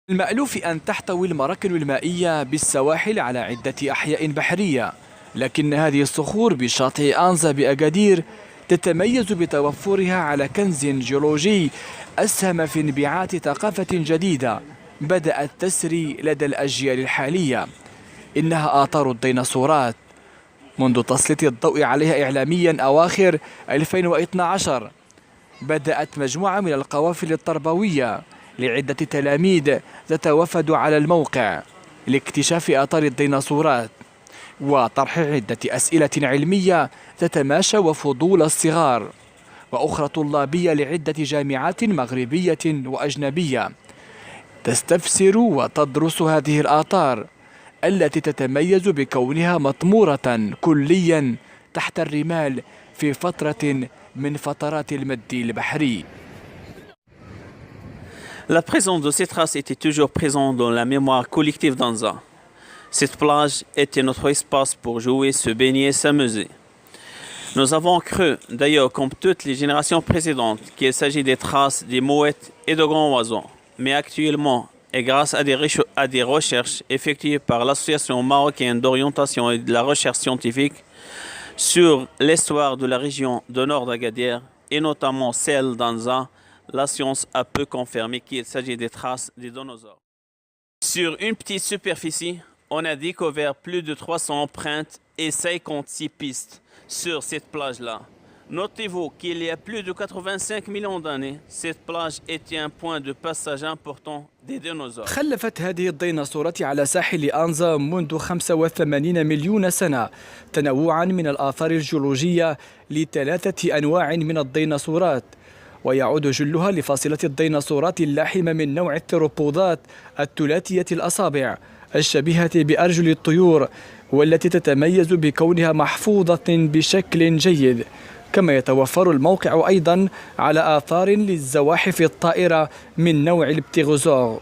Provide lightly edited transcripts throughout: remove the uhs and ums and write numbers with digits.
المألوف أن تحتوي المراكن المائية بالسواحل على عدة أحياء بحرية، لكن هذه الصخور بشاطئ أنزا بأكادير تتميز بتوفرها على كنز جيولوجي أسهم في انبعاث ثقافة جديدة بدأت تسري لدى الأجيال الحالية. إنها آثار الديناصورات. منذ تسليط الضوء عليها إعلاميا أواخر 2012 بدأت مجموعة من القوافل التربوية لعدة تلاميذ تتوافد على الموقع لاكتشاف آثار الديناصورات وطرح عدة أسئلة علمية تتماشى وفضول الصغار، وأخرى طلابية لعدة جامعات مغربية وأجنبية تستفسر وتدرس هذه الآثار التي تتميز بكونها مطمورة كليا تحت الرمال في فترة من فترات المد البحري. La présence de ces traces était toujours présente dans la mémoire collective d'Anza. Cette plage était notre espace pour jouer, se baigner, s'amuser. Nous avons cru, d'ailleurs comme toutes les générations précédentes, qu'il s'agit des traces des mouettes et de grands oiseaux. Mais actuellement, et grâce à des recherches effectuées par l'Association marocaine d'orientation et de la recherche scientifique sur l'histoire de la région du nord d'Agadir, et notamment celle d'Anza, la science a pu confirmer qu'il s'agit des traces des dinosaures. Sur une petite superficie, on a découvert plus de 300 empreintes et 56 pistes sur cette plage-là. Notez-vous qu'il y a plus de 85 millions d'années, cette plage était un point de passage important des dinosaures. خلفت هذه الديناصورات على ساحل أنزا منذ 85 مليون سنة تنوعا من الآثار الجيولوجية لثلاثة أنواع من الديناصورات، ويعود جلها لفاصلة الديناصورات اللاحمة من نوع الثيروبودات الثلاثية الأصابع الشبيهة بأرجل الطيور، والتي تتميز بكونها محفوظة بشكل جيد. كما يتوفر الموقع أيضا على آثار للزواحف الطائرة من نوع البتيغوزور،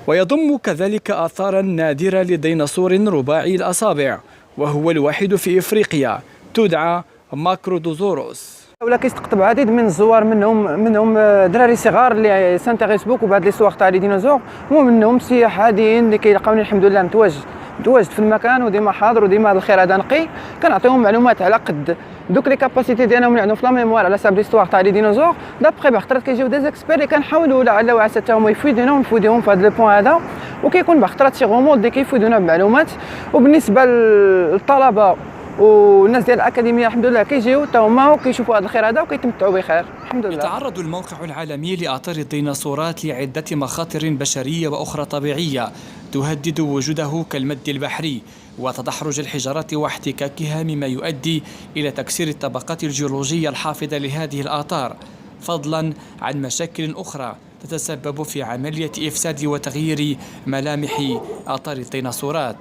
ويضم كذلك آثارا نادرة لديناصور رباعي الأصابع وهو الوحيد في إفريقيا تدعى ماكرودوزوروس. ولا كيستقطب عديد من الزوار منهم دراري صغار اللي سانتيغيس بوكو بهاد لي سواغ تاع لي ديناصور، ومنهم سياح عاديين اللي كيلقاوني الحمد لله متواجد في المكان وديما حاضر وديما الخير هذا نقي. كنعطيهم معلومات على قد دوك لي كاباسيتي ديالهم اللي عندهم في لا ميموار على حساب ليستواغ تاع لي ديناصور. دابخي بخطرات كيجيو دي زيكسبير اللي كنحاولوا لعل وعسى حتى هما يفيدونا ونفيدوهم في هذا البوان هذا، وكيكون بخطرات شي غموض اللي كيفيدونا بمعلومات. وبالنسبه للطلبه والناس ديال الاكاديميه الحمد لله كيجيو حتى هما وكيشوفوا هذا الخير هذا وكيتمتعوا بخير الحمد لله. يتعرض الموقع العالمي لآثار الديناصورات لعدة مخاطر بشرية وأخرى طبيعية تهدد وجوده كالمد البحري وتدحرج الحجارات واحتكاكها، مما يؤدي إلى تكسير الطبقات الجيولوجية الحافظة لهذه الآثار، فضلا عن مشاكل أخرى تتسبب في عملية إفساد وتغيير ملامح آثار الديناصورات.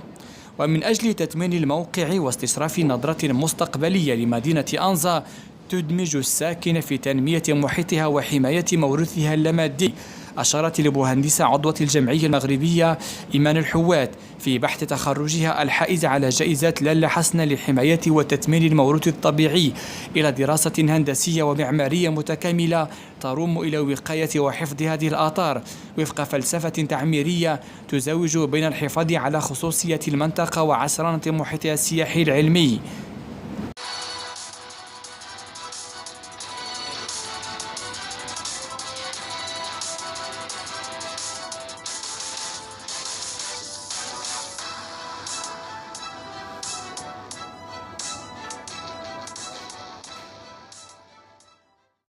ومن أجل تثمين الموقع واستشراف نظرة مستقبلية لمدينة أنزا تدمج الساكن في تنمية محيطها وحماية موروثها اللامادي، أشارت المهندسة عضوة الجمعية المغربية إيمان الحوات في بحث تخرجها الحائز على جائزة لالا حسن لحماية وتثمين الموروث الطبيعي إلى دراسة هندسية ومعمارية متكاملة تروم إلى وقاية وحفظ هذه الآثار وفق فلسفة تعميرية تزوج بين الحفاظ على خصوصية المنطقة وعصرنة محيطها السياحي العلمي.